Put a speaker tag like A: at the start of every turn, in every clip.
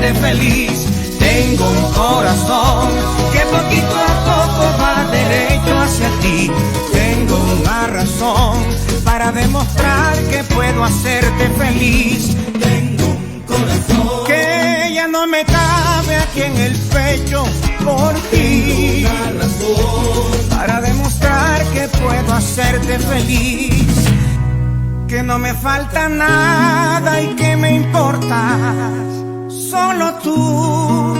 A: hacerte feliz. Tengo un corazón que poquito a poco va derecho hacia ti. Tengo una razón para demostrar que puedo hacerte feliz. Tengo un corazón que ya no me cabe aquí en el pecho por ti. Tengo una razón para demostrar que puedo hacerte feliz. Que no me falta nada y que me importas solo tú.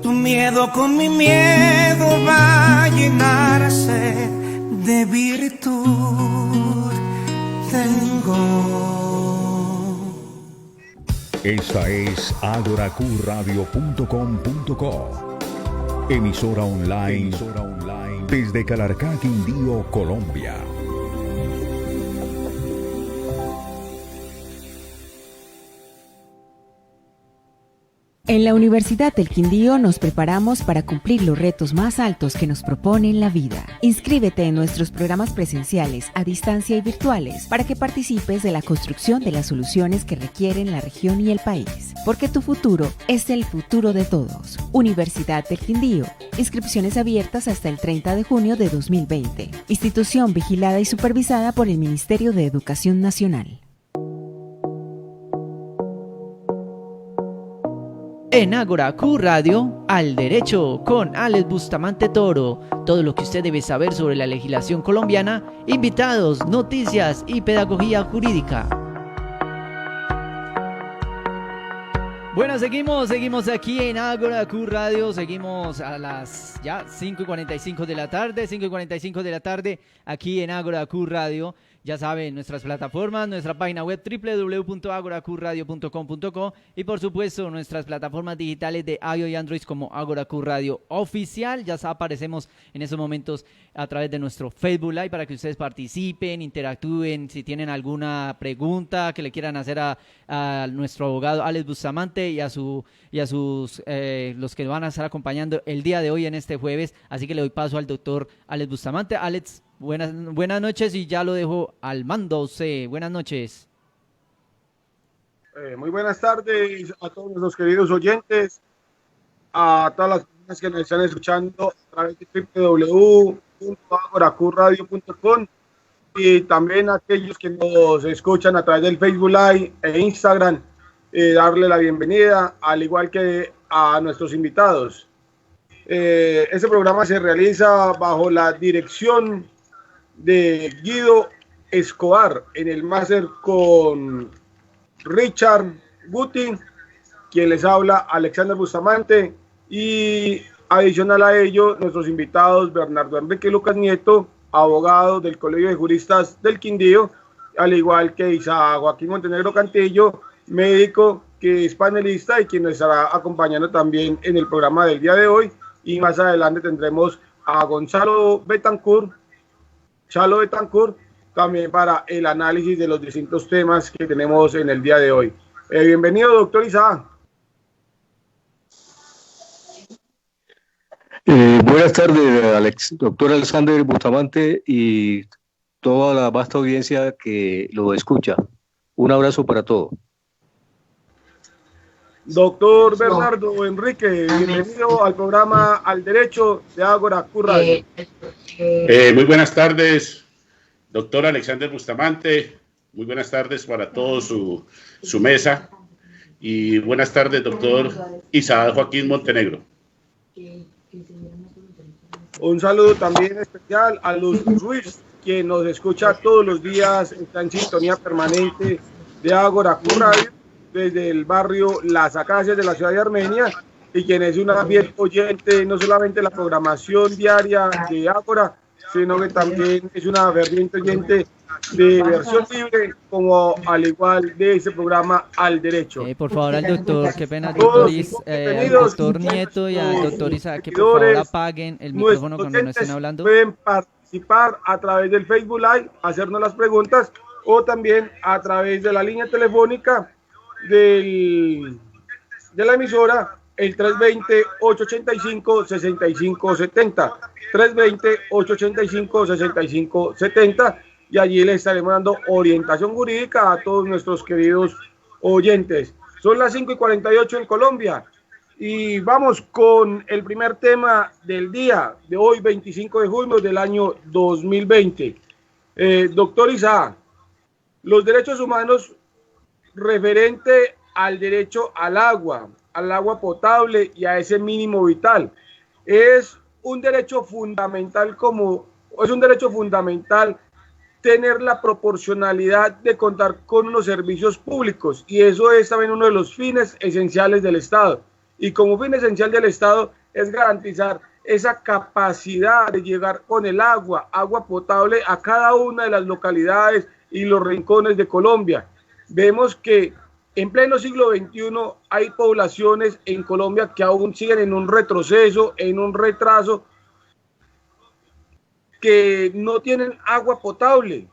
A: Tu miedo con mi miedo va a llenarse de virtud. Tengo.
B: Esta es agoracuradio.com.co, emisora online desde Calarcá, Quindío, Colombia.
C: En la Universidad del Quindío nos preparamos para cumplir los retos más altos que nos propone la vida. Inscríbete en nuestros programas presenciales, a distancia y virtuales para que participes de la construcción de las soluciones que requieren la región y el país. Porque tu futuro es el futuro de todos. Universidad del Quindío. Inscripciones abiertas hasta el 30 de junio de 2020. Institución vigilada y supervisada por el Ministerio de Educación Nacional.
D: En Ágora Q Radio, al derecho, con Alex Bustamante Toro. Todo lo que usted debe saber sobre la legislación colombiana, invitados, noticias y pedagogía jurídica. Bueno, seguimos aquí en Ágora Q Radio, seguimos a las ya 5:45 de la tarde, aquí en Ágora Q Radio. Ya saben, nuestras plataformas, nuestra página web www.agoraqradio.com.co y por supuesto nuestras plataformas digitales de iOS y Android como Ágora Q Radio Oficial. Ya aparecemos en esos momentos a través de nuestro Facebook Live para que ustedes participen, interactúen, si tienen alguna pregunta que le quieran hacer a nuestro abogado Alex Bustamante y a sus los que van a estar acompañando el día de hoy en este jueves. Así que le doy paso al doctor Alex Bustamante. Alex, buenas noches y ya lo dejo al mando. Buenas noches.
E: Muy buenas tardes a todos nuestros queridos oyentes, a todas las personas que nos están escuchando a través de www.agoracuradio.com y también a aquellos que nos escuchan a través del Facebook Live e Instagram. Darle la bienvenida, al igual que a nuestros invitados. Este programa se realiza bajo la dirección de Guido Escobar, en el máster con Richard Guti, quien les habla Alexander Bustamante, y adicional a ello nuestros invitados Bernardo Enrique Lucas Nieto, abogado del Colegio de Juristas del Quindío, al igual que Isaac Joaquín Montenegro Cantillo, médico que es panelista y quien nos estará acompañando también en el programa del día de hoy. Y más adelante tendremos a Gonzalo Betancourt, Chalo Betancourt, también para el análisis de los distintos temas que tenemos en el día de hoy. Bienvenido, doctor Isaac.
F: Buenas tardes, Alex, doctor Alexander Bustamante y toda la vasta audiencia que lo escucha. Un abrazo para todos.
E: Doctor Bernardo Enrique, bienvenido al programa Al Derecho de Ágora Q Radio.
G: Muy buenas tardes, doctor Alexander Bustamante. Muy buenas tardes para toda su mesa. Y buenas tardes, doctor Isaac Joaquín Montenegro.
E: Un saludo también especial a Luz Ruiz, quien nos escucha todos los días, está en sintonía permanente de Ágora Q Radio, desde el barrio Las Acacias de la ciudad de Armenia, y quien es una fiel oyente no solamente de la programación diaria de Ágora, sino que también es una ferviente oyente de versión libre, como al igual de ese programa Al Derecho.
D: Por favor, al doctor, qué pena, al doctor Nieto y al doctor Isaac, que por favor apaguen el micrófono cuando no estén hablando.
E: Pueden participar a través del Facebook Live, hacernos las preguntas, o también a través de la línea telefónica de la emisora, el 320-885-6570, 320-885-6570, y allí le estaremos dando orientación jurídica a todos nuestros queridos oyentes. Son las 5:48 en Colombia. Y vamos con el primer tema del día de hoy, 25 de junio del año 2020. Doctor Isaac, los derechos humanos referente al derecho al agua potable y a ese mínimo vital. Es un derecho fundamental tener la proporcionalidad de contar con unos servicios públicos, y eso es también uno de los fines esenciales del Estado. Y como fin esencial del Estado es garantizar esa capacidad de llegar con el agua potable a cada una de las localidades y los rincones de Colombia. Vemos que en pleno siglo XXI hay poblaciones en Colombia que aún siguen en un retroceso, en un retraso, que no tienen agua potable.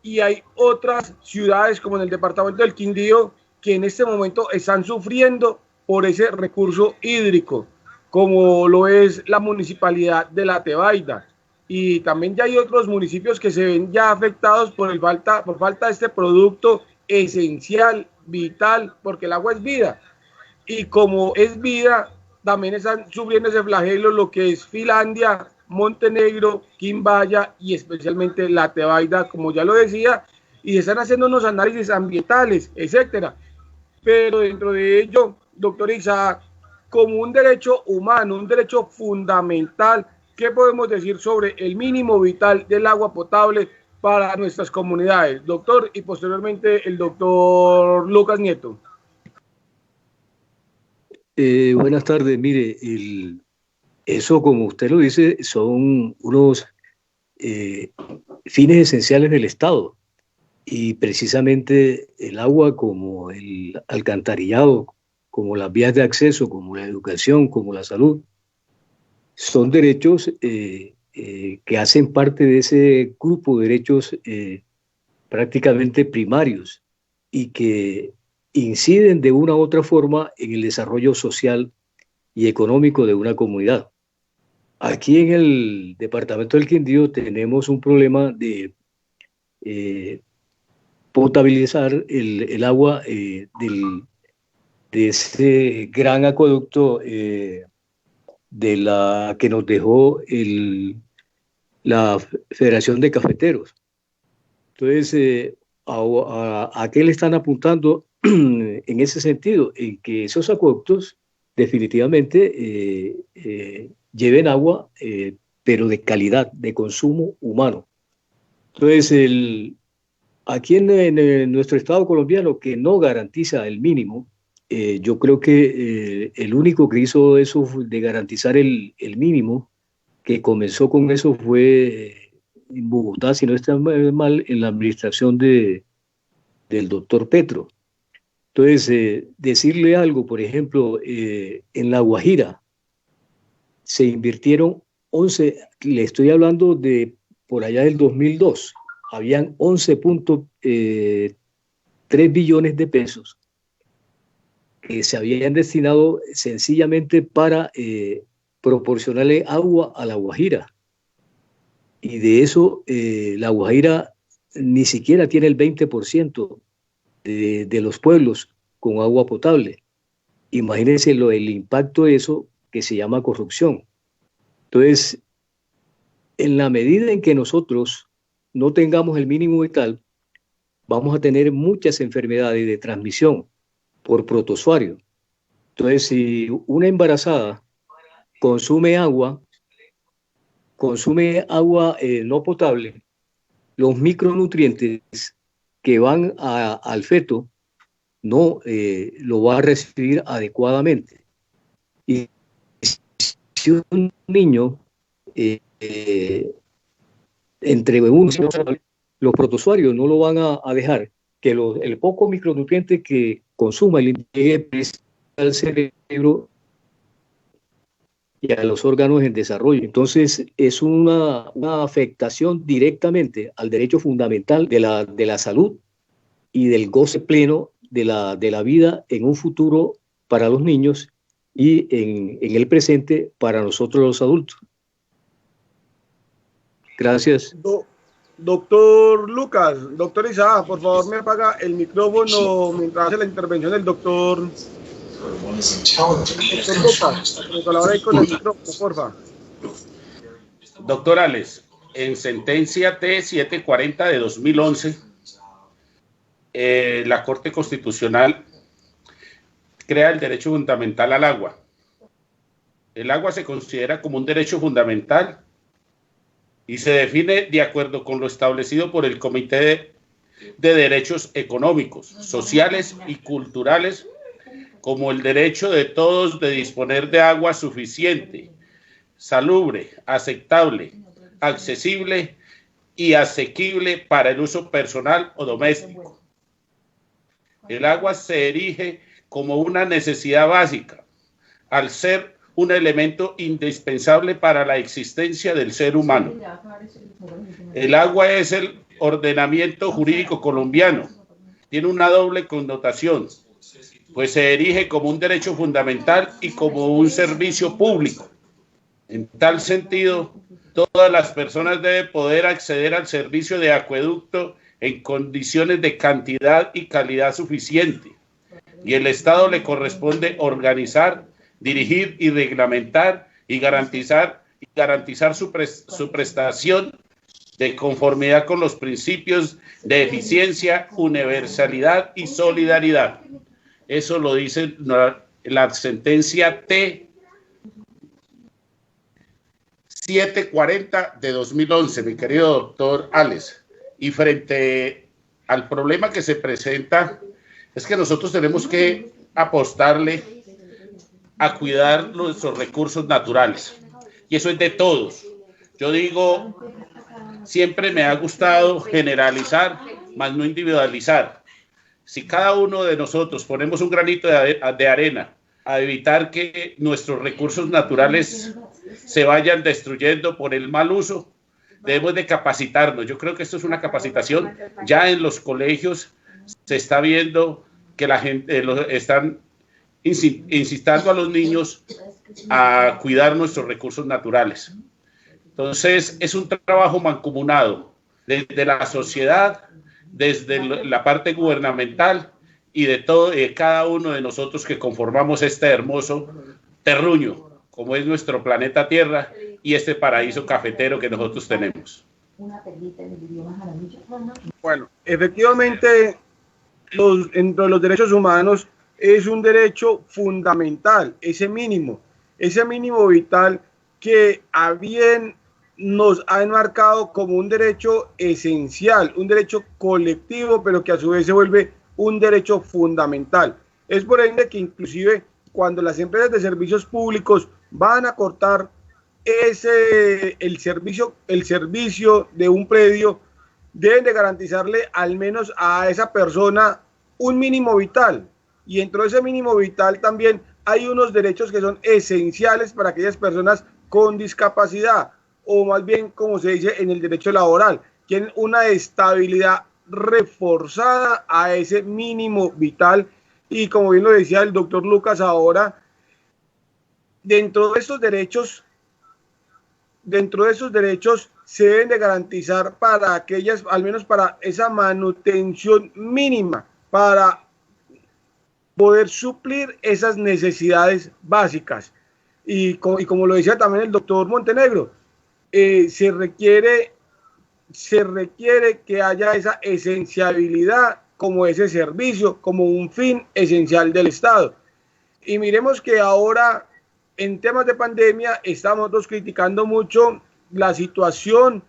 E: Y hay otras ciudades como en el departamento del Quindío que en este momento están sufriendo por ese recurso hídrico, como lo es la municipalidad de La Tebaida. Y también ya hay otros municipios que se ven ya afectados por falta de este producto esencial, vital, porque el agua es vida. Y como es vida, también están sufriendo ese flagelo lo que es Finlandia, Montenegro, Quimbaya y especialmente La Tebaida, como ya lo decía, y están haciendo unos análisis ambientales, etcétera. Pero dentro de ello, doctor Isaac, como un derecho humano, un derecho fundamental, ¿qué podemos decir sobre el mínimo vital del agua potable para nuestras comunidades? Doctor, y posteriormente el doctor Lucas Nieto.
F: Buenas tardes. Mire, eso, como usted lo dice, son unos fines esenciales del Estado. Y precisamente el agua, como el alcantarillado, como las vías de acceso, como la educación, como la salud, son derechos que hacen parte de ese grupo de derechos prácticamente primarios y que inciden de una u otra forma en el desarrollo social y económico de una comunidad. Aquí en el departamento del Quindío tenemos un problema de potabilizar el agua de ese gran acueducto que nos dejó la Federación de Cafeteros. Entonces, ¿a qué le están apuntando en ese sentido? En que esos acueductos definitivamente lleven agua, pero de calidad, de consumo humano. Entonces, aquí en nuestro Estado colombiano, que no garantiza el mínimo, yo creo que el único que hizo eso de garantizar el mínimo, que comenzó con eso, fue en Bogotá, si no está mal, en la administración del doctor Petro. Entonces, decirle algo, por ejemplo, en La Guajira se invirtieron 11, le estoy hablando de por allá del 2002, habían 11.3 billones de pesos que se habían destinado sencillamente para proporcionarle agua a La Guajira. Y de eso, La Guajira ni siquiera tiene el 20% de los pueblos con agua potable. Imagínense el impacto de eso, que se llama corrupción. Entonces, en la medida en que nosotros no tengamos el mínimo vital, vamos a tener muchas enfermedades de transmisión por protozoario. Entonces, si una embarazada consume agua no potable, los micronutrientes que van al feto no lo va a recibir adecuadamente. Y si un niño entre unos, los protozoarios no lo van a dejar que el poco micronutriente que consuma le llegue al cerebro y a los órganos en desarrollo. Entonces es una afectación directamente al derecho fundamental de la salud y del goce pleno de la vida en un futuro para los niños y en el presente para nosotros los adultos. Gracias.
E: Doctor Lucas, doctor Isaac, por favor me apaga el micrófono mientras hace la intervención del doctor Lucas. Me colabora ahí con el micrófono, porfa.
G: Doctor Alex, en sentencia T740 de 2011, la Corte Constitucional crea el derecho fundamental al agua. El agua se considera como un derecho fundamental y se define de acuerdo con lo establecido por el Comité de Derechos Económicos, Sociales y Culturales como el derecho de todos de disponer de agua suficiente, salubre, aceptable, accesible y asequible para el uso personal o doméstico. El agua se erige como una necesidad básica, al ser un elemento indispensable para la existencia del ser humano. El agua es el ordenamiento jurídico colombiano. Tiene una doble connotación, pues se erige como un derecho fundamental y como un servicio público. En tal sentido, todas las personas deben poder acceder al servicio de acueducto en condiciones de cantidad y calidad suficiente, y el Estado le corresponde organizar, dirigir y reglamentar y garantizar su prestación de conformidad con los principios de eficiencia, universalidad y solidaridad. Eso lo dice la sentencia T740 de 2011, mi querido doctor Alex. Y frente al problema que se presenta, es que nosotros tenemos que apostarle a cuidar nuestros recursos naturales. Y eso es de todos. Yo digo, siempre me ha gustado generalizar, más no individualizar. Si cada uno de nosotros ponemos un granito de arena a evitar que nuestros recursos naturales se vayan destruyendo por el mal uso, debemos de capacitarnos. Yo creo que esto es una capacitación. Ya en los colegios se está viendo que la gente están incitando a los niños a cuidar nuestros recursos naturales. Entonces, es un trabajo mancomunado desde la sociedad, desde la parte gubernamental y de cada uno de nosotros que conformamos este hermoso terruño, como es nuestro planeta Tierra y este paraíso cafetero que nosotros tenemos.
E: Bueno, efectivamente, entre los derechos humanos es un derecho fundamental, ese mínimo vital que a bien nos ha enmarcado como un derecho esencial, un derecho colectivo, pero que a su vez se vuelve un derecho fundamental. Es por ende que inclusive cuando las empresas de servicios públicos van a cortar el servicio de un predio, deben de garantizarle al menos a esa persona un mínimo vital. Y dentro de ese mínimo vital también hay unos derechos que son esenciales para aquellas personas con discapacidad, o más bien, como se dice en el derecho laboral, tienen una estabilidad reforzada a ese mínimo vital. Y como bien lo decía el doctor Lucas ahora, dentro de esos derechos se deben de garantizar para aquellas, al menos para esa manutención mínima, para poder suplir esas necesidades básicas. Y como lo decía también el doctor Montenegro, se requiere que haya esa esencialidad como ese servicio, como un fin esencial del Estado. Y miremos que ahora en temas de pandemia estamos todos criticando mucho la situación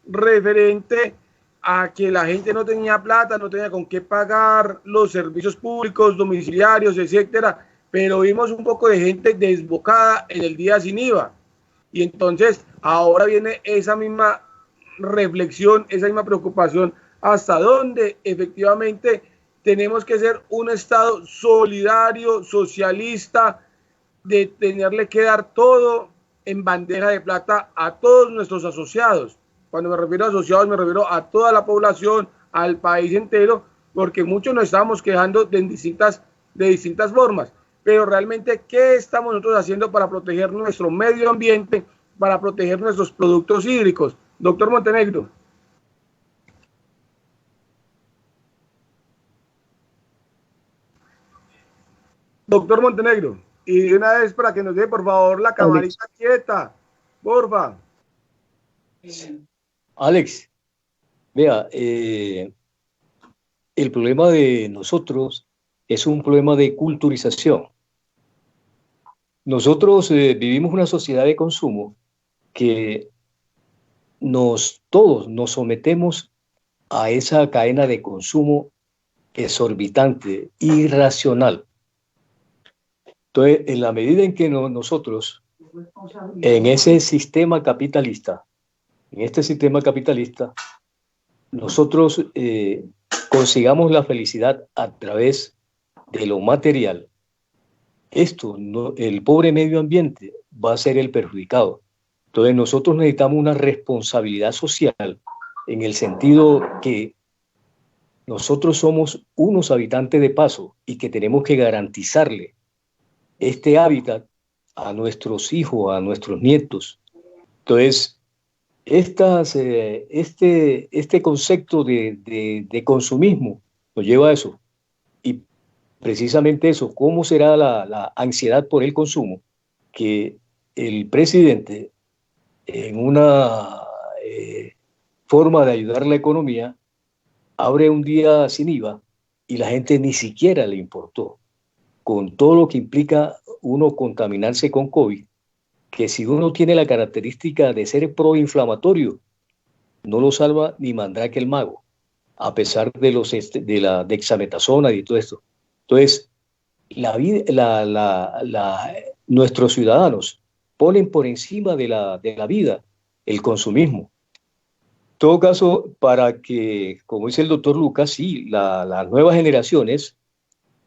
E: referente a que la gente no tenía plata, no tenía con qué pagar los servicios públicos, domiciliarios, etcétera, pero vimos un poco de gente desbocada en el día sin IVA. Y entonces ahora viene esa misma reflexión, esa misma preocupación, hasta dónde efectivamente tenemos que ser un Estado solidario, socialista, de tenerle que dar todo en bandeja de plata a todos nuestros asociados. Cuando me refiero a asociados, me refiero a toda la población, al país entero, porque muchos nos estamos quejando de distintas formas. Pero realmente, ¿qué estamos nosotros haciendo para proteger nuestro medio ambiente, para proteger nuestros productos hídricos? Doctor Montenegro. doctor Montenegro. Y de una vez para que nos dé, por favor, la camarita quieta, porfa.
F: Alex, vea, el problema de nosotros es un problema de culturización. Nosotros vivimos una sociedad de consumo que todos nos sometemos a esa cadena de consumo exorbitante, irracional. Entonces, en la medida en que nosotros, en ese sistema capitalista, nosotros consigamos la felicidad a través de lo material, el pobre medio ambiente va a ser el perjudicado. Entonces nosotros necesitamos una responsabilidad social en el sentido que nosotros somos unos habitantes de paso y que tenemos que garantizarle este hábitat a nuestros hijos, a nuestros nietos. Entonces, este concepto de consumismo nos lleva a eso. Y precisamente eso, ¿cómo será la ansiedad por el consumo? Que el presidente, en una forma de ayudar a la economía, abre un día sin IVA y la gente ni siquiera le importó, con todo lo que implica uno contaminarse con COVID, que si uno tiene la característica de ser proinflamatorio, no lo salva ni Mandrake el mago, a pesar de la dexametasona y todo esto. Entonces, nuestros ciudadanos ponen por encima de la vida el consumismo. En todo caso, para que, como dice el doctor Lucas, sí, las nuevas generaciones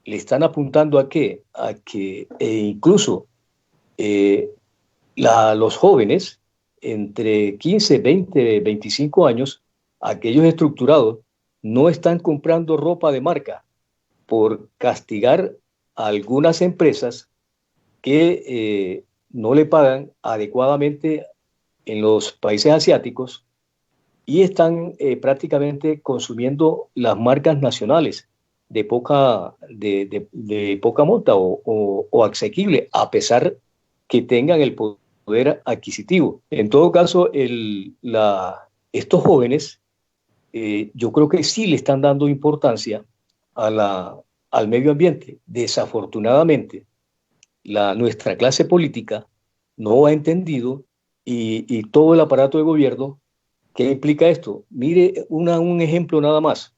F: le están apuntando a que incluso los jóvenes entre 15, 20, 25 años, aquellos estructurados, no están comprando ropa de marca por castigar a algunas empresas que no le pagan adecuadamente en los países asiáticos y están prácticamente consumiendo las marcas nacionales de poca monta o asequible, a pesar que tengan el poder adquisitivo. En todo caso, estos jóvenes, yo creo que sí le están dando importancia al medio ambiente. Desafortunadamente, nuestra clase política no ha entendido y todo el aparato de gobierno. ¿Qué implica esto? Mire un ejemplo nada más,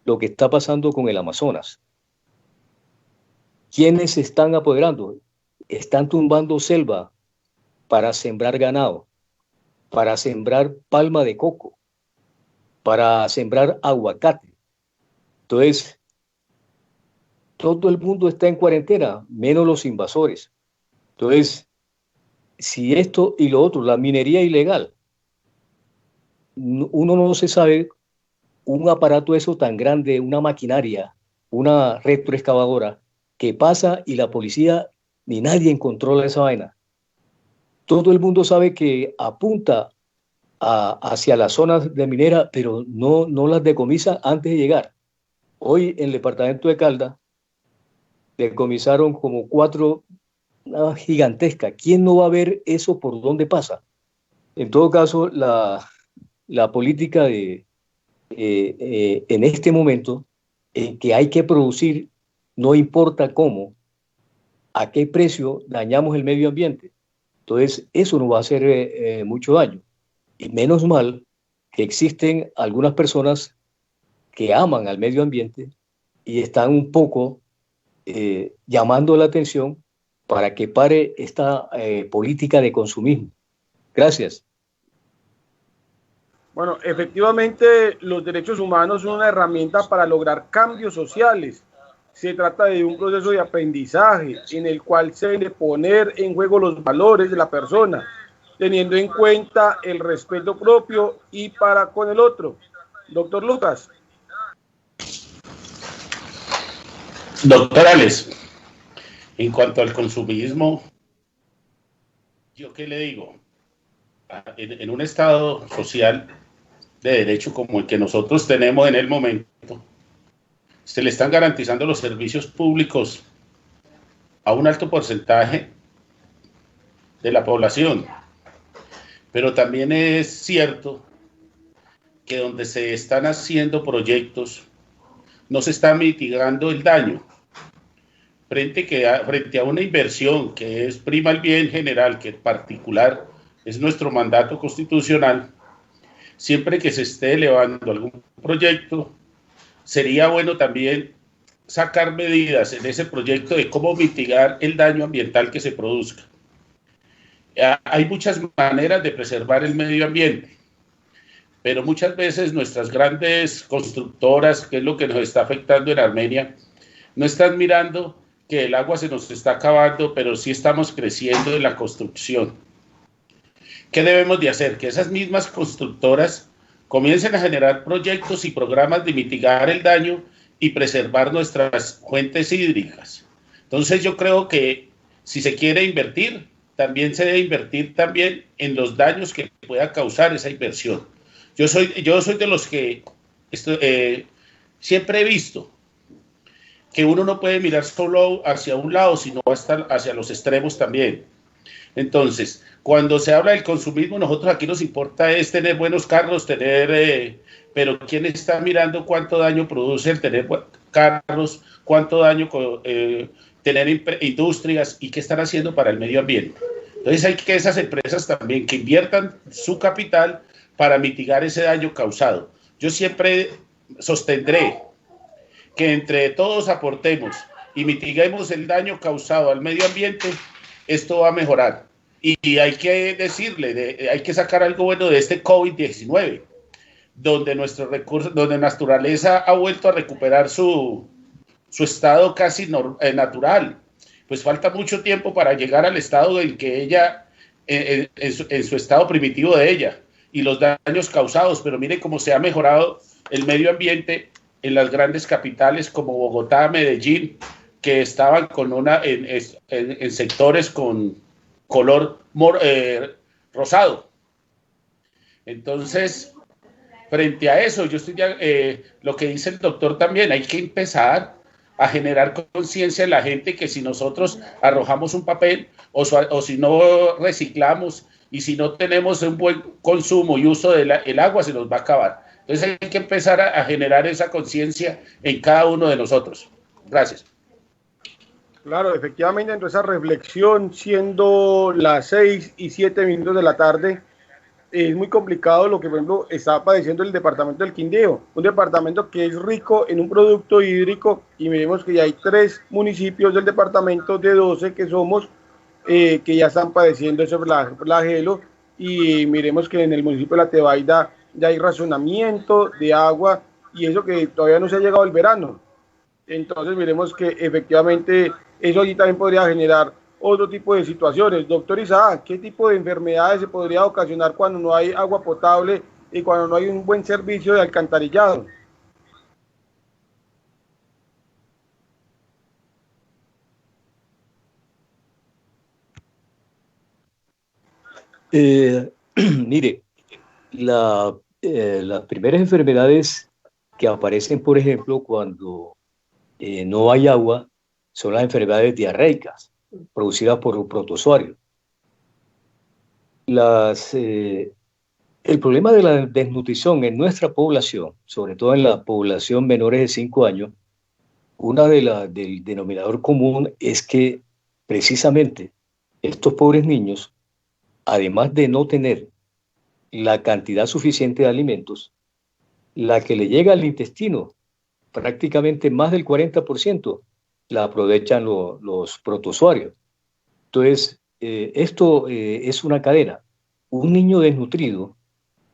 F: lo que está pasando con el Amazonas. ¿Quiénes se están apoderando? Están tumbando selva para sembrar ganado, para sembrar palma de coco, para sembrar aguacate. Entonces, todo el mundo está en cuarentena, menos los invasores. Entonces, si esto y lo otro, la minería ilegal, uno no se sabe un aparato eso tan grande, una maquinaria, una retroexcavadora que pasa y la policía ni nadie controla esa vaina. Todo el mundo sabe que apunta hacia las zonas de minera, pero no las decomisa antes de llegar. Hoy en el departamento de Caldas decomisaron como 4 gigantescas. ¿Quién no va a ver eso por dónde pasa? En todo caso, la política en este momento en que hay que producir, no importa cómo, a qué precio dañamos el medio ambiente. Entonces, eso nos va a hacer mucho daño. Y menos mal que existen algunas personas que aman al medio ambiente y están un poco llamando la atención para que pare esta política de consumismo. Gracias.
E: Bueno, efectivamente, los derechos humanos son una herramienta para lograr cambios sociales. Se trata de un proceso de aprendizaje en el cual se debe poner en juego los valores de la persona, teniendo en cuenta el respeto propio y para con el otro. Doctor Lucas.
G: Doctor Alex, en cuanto al consumismo, ¿yo qué le digo? En un estado social de derecho como el que nosotros tenemos en el momento, se le están garantizando los servicios públicos a un alto porcentaje de la población. Pero también es cierto que donde se están haciendo proyectos no se está mitigando el daño. Frente a una inversión que es prima el bien general, que en particular es nuestro mandato constitucional, siempre que se esté elevando algún proyecto, sería bueno también sacar medidas en ese proyecto de cómo mitigar el daño ambiental que se produzca. Hay muchas maneras de preservar el medio ambiente, pero muchas veces nuestras grandes constructoras, que es lo que nos está afectando en Armenia, no están mirando que el agua se nos está acabando, pero sí estamos creciendo en la construcción. ¿Qué debemos de hacer? Que esas mismas constructoras comiencen a generar proyectos y programas de mitigar el daño y preservar nuestras fuentes hídricas. Entonces yo creo que si se quiere invertir, también se debe invertir también en los daños que pueda causar esa inversión. Yo soy de los que siempre he visto que uno no puede mirar solo hacia un lado, sino hasta hacia los extremos también. Entonces, cuando se habla del consumismo, nosotros aquí nos importa es tener buenos carros, pero ¿quién está mirando cuánto daño produce el tener carros, cuánto daño tener industrias y qué están haciendo para el medio ambiente? Entonces hay que esas empresas también que inviertan su capital para mitigar ese daño causado. Yo siempre sostendré que entre todos aportemos y mitiguemos el daño causado al medio ambiente, esto va a mejorar. Y hay que decirle, hay que sacar algo bueno de este COVID-19, donde nuestros recursos, donde la naturaleza ha vuelto a recuperar su estado casi natural. Pues falta mucho tiempo para llegar al estado en que ella, en su estado primitivo de ella, y los daños causados, pero mire cómo se ha mejorado el medio ambiente en las grandes capitales como Bogotá, Medellín, que estaban en sectores con color rosado. Entonces, frente a eso, yo estoy lo que dice el doctor también, hay que empezar a generar conciencia en la gente que si nosotros arrojamos un papel o si no reciclamos y si no tenemos un buen consumo y uso del agua, se nos va a acabar. Entonces hay que empezar a generar esa conciencia en cada uno de nosotros. Gracias.
E: Claro, efectivamente, en esa reflexión, siendo las 6:07 de la tarde, es muy complicado lo que, por ejemplo, está padeciendo el departamento del Quindío, un departamento que es rico en un producto hídrico, y miremos que ya hay 3 municipios del departamento de 12 que somos, que ya están padeciendo ese flagelo, y miremos que en el municipio de La Tebaida ya hay racionamiento de agua, y eso que todavía no se ha llegado el verano. Entonces miremos que efectivamente eso allí también podría generar otro tipo de situaciones. Doctor Isaac, ¿qué tipo de enfermedades se podría ocasionar cuando no hay agua potable y cuando no hay un buen servicio de alcantarillado?
F: Mire, las primeras enfermedades que aparecen, por ejemplo, cuando no hay agua, son las enfermedades diarreicas producidas por un protozoario. El problema de la desnutrición en nuestra población, sobre todo en la población menores de 5 años, del denominador común es que precisamente estos pobres niños, además de no tener la cantidad suficiente de alimentos, la que le llega al intestino, prácticamente más del 40%, la aprovechan los protozoarios. Entonces, esto es una cadena. Un niño desnutrido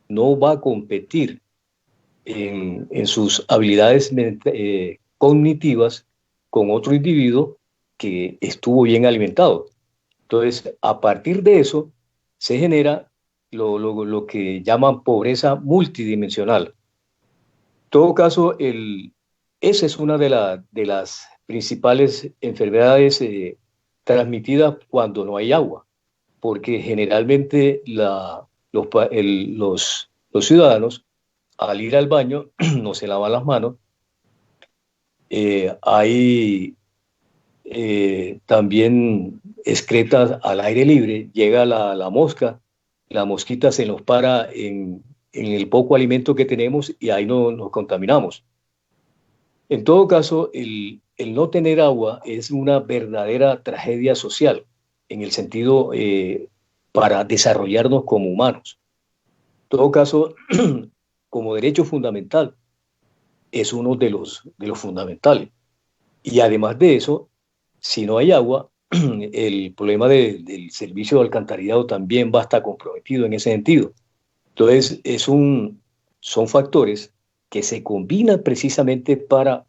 F: no va a competir en sus habilidades cognitivas con otro individuo que estuvo bien alimentado. Entonces, a partir de eso, se genera lo que llaman pobreza multidimensional. En todo caso, esa es una de las principales enfermedades transmitidas cuando no hay agua, porque generalmente los ciudadanos, al ir al baño, no se lavan las manos. Hay también excreta al aire libre, llega la mosca, la mosquita se nos para en el poco alimento que tenemos y ahí no nos contaminamos. En todo caso, el no tener agua es una verdadera tragedia social, en el sentido para desarrollarnos como humanos. En todo caso, como derecho fundamental, es uno de los fundamentales. Y además de eso, si no hay agua, el problema del servicio de alcantarillado también va a estar comprometido en ese sentido. Entonces, son factores que se combinan precisamente para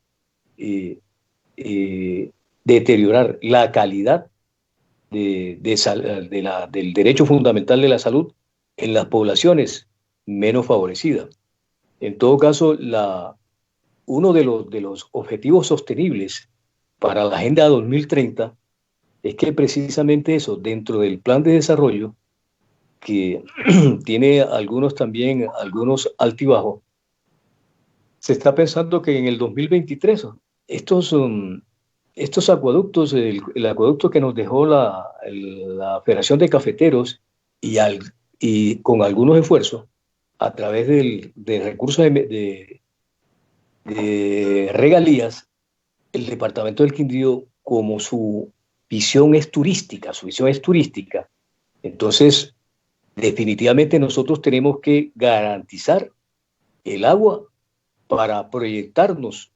F: deteriorar la calidad del derecho fundamental de la salud en las poblaciones menos favorecidas. En todo caso, uno de los objetivos sostenibles para la Agenda 2030 es que precisamente eso, dentro del plan de desarrollo, que tiene algunos altibajos, se está pensando que en el 2023 estos acueductos, el acueducto que nos dejó la Federación de Cafeteros y con algunos esfuerzos, a través de recursos de regalías, el departamento del Quindío, como su visión es turística, entonces definitivamente nosotros tenemos que garantizar el agua para proyectarnos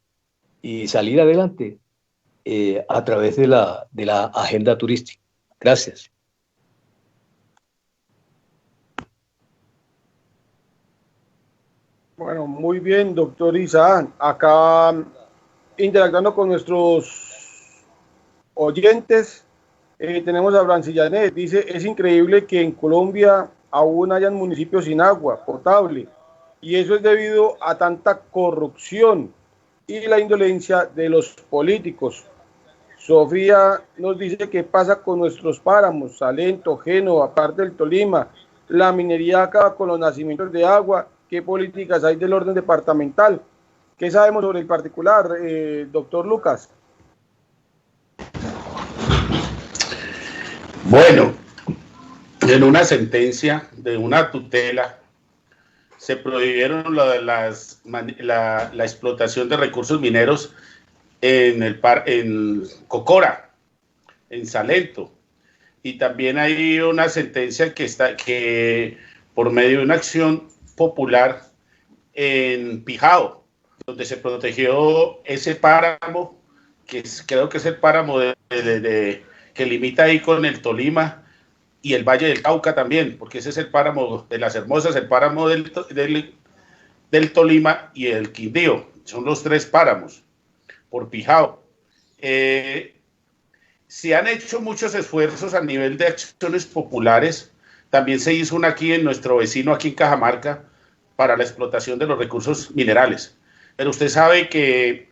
F: y salir adelante a través de la agenda turística. Gracias.
E: Bueno, muy bien, doctor Isaac. Acá interactuando con nuestros oyentes, tenemos a Brancillanet. Dice, es increíble que en Colombia aún hayan municipios sin agua potable, y eso es debido a tanta corrupción y la indolencia de los políticos. Sofía nos dice qué pasa con nuestros páramos, Salento, Génova, parte del Tolima. La minería acaba con los nacimientos de agua. ¿Qué políticas hay del orden departamental? ¿Qué sabemos sobre el particular, doctor Lucas?
G: Bueno, en una sentencia de una tutela se prohibieron la explotación de recursos mineros en Cocora, en Salento, y también hay una sentencia que por medio de una acción popular en Pijao, donde se protegió ese páramo, creo que es el páramo que limita ahí con el Tolima y el Valle del Cauca también, porque ese es el páramo de las Hermosas, el páramo del Tolima y el Quindío, son los tres páramos por Pijao. Se han hecho muchos esfuerzos a nivel de acciones populares. También se hizo una aquí en nuestro vecino, aquí en Cajamarca, para la explotación de los recursos minerales. Pero usted sabe que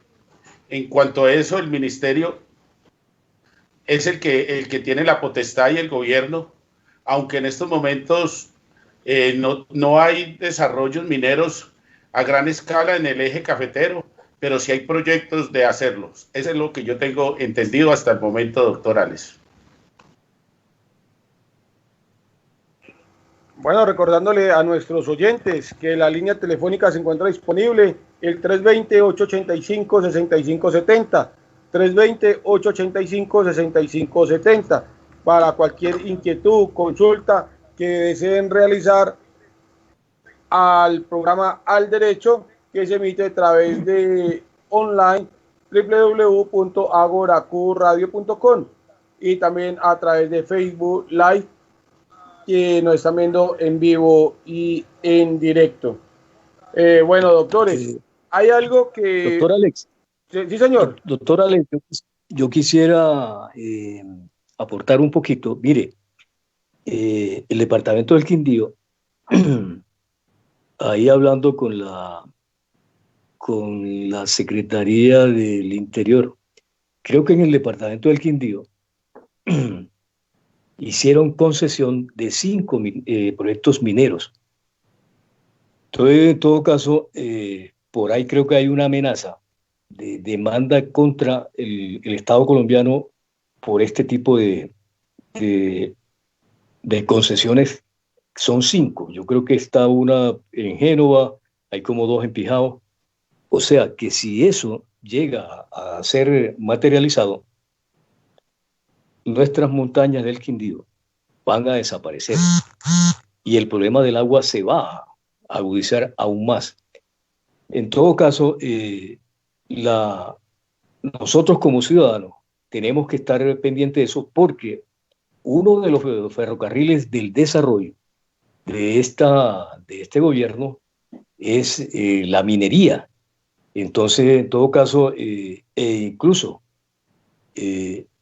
G: en cuanto a eso, el ministerio es el que tiene la potestad, y el gobierno, aunque en estos momentos no hay desarrollos mineros a gran escala en el eje cafetero, pero sí hay proyectos de hacerlos. Eso es lo que yo tengo entendido hasta el momento, doctor Alex.
E: Bueno, recordándole a nuestros oyentes que la línea telefónica se encuentra disponible, el 320-885-6570, 320-885-6570, para cualquier inquietud, consulta que deseen realizar al programa Al Derecho, que se emite a través de online www.agoracuradio.com, y también a través de Facebook Live, que nos están viendo en vivo y en directo. Bueno, doctores, hay algo que...
F: Doctor Alex.
E: Sí, señor.
F: Doctor Alex, yo quisiera aportar un poquito. Mire, el departamento del Quindío, ahí hablando con la Secretaría del Interior, creo que en el departamento del Quindío hicieron concesión de 5 proyectos mineros. Entonces, en todo caso, por ahí creo que hay una amenaza de demanda contra el Estado colombiano por este tipo de concesiones. Son 5. Yo creo que está una en Génova, hay como 2 en Pijao. O sea que si eso llega a ser materializado, nuestras montañas del Quindío van a desaparecer y el problema del agua se va a agudizar aún más. En todo caso, nosotros como ciudadanos tenemos que estar pendientes de eso, porque uno de los ferrocarriles del desarrollo de este gobierno es la minería. Entonces, en todo caso, incluso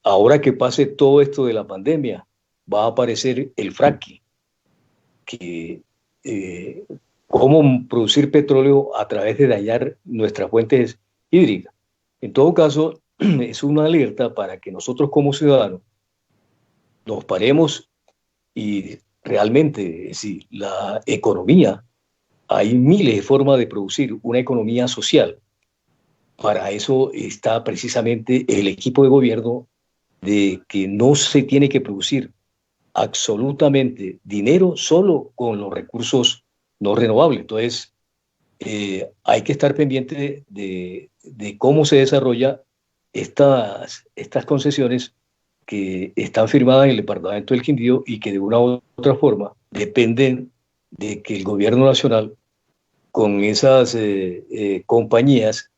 F: ahora que pase todo esto de la pandemia, va a aparecer el fracking, que cómo producir petróleo a través de dañar nuestras fuentes hídricas. En todo caso, es una alerta para que nosotros como ciudadanos nos paremos y realmente, si la economía, hay miles de formas de producir una economía social. Para eso está precisamente el equipo de gobierno, de que no se tiene que producir absolutamente dinero solo con los recursos no renovables. Entonces, hay que estar pendiente de cómo se desarrolla estas concesiones que están firmadas en el departamento del Quindío y que de una u otra forma dependen de que el gobierno nacional con esas compañías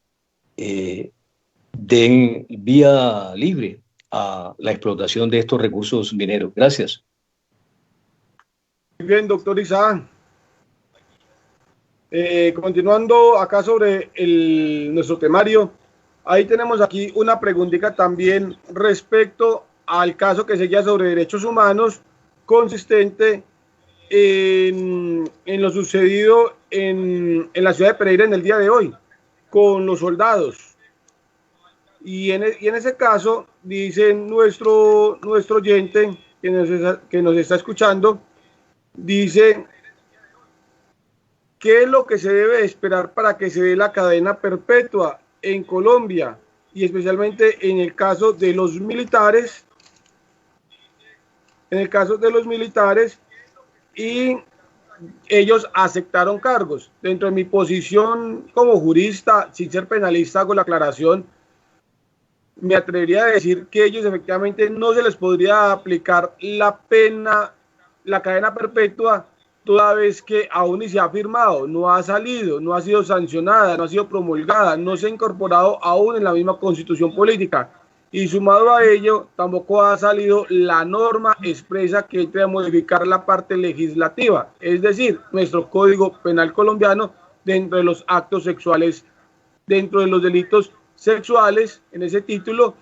F: den vía libre a la explotación de estos recursos mineros. Gracias.
E: Muy bien, doctor Isaac. Continuando acá sobre nuestro temario, ahí tenemos aquí una preguntita también respecto al caso que seguía sobre derechos humanos, consistente en lo sucedido en la ciudad de Pereira en el día de hoy, con los soldados. Y en ese caso, dice nuestro oyente que nos está escuchando, dice: ¿qué es lo que se debe esperar para que se dé la cadena perpetua en Colombia? Y especialmente en el caso de los militares. Y ellos aceptaron cargos. Dentro de mi posición como jurista, sin ser penalista, hago la aclaración, me atrevería a decir que ellos efectivamente no se les podría aplicar la pena, la cadena perpetua, toda vez que aún ni se ha firmado, no ha salido, no ha sido sancionada, no ha sido promulgada, no se ha incorporado aún en la misma constitución política. Y sumado a ello, tampoco ha salido la norma expresa que entre a modificar la parte legislativa, es decir, nuestro Código Penal colombiano, dentro de los actos sexuales, dentro de los delitos sexuales, en ese título,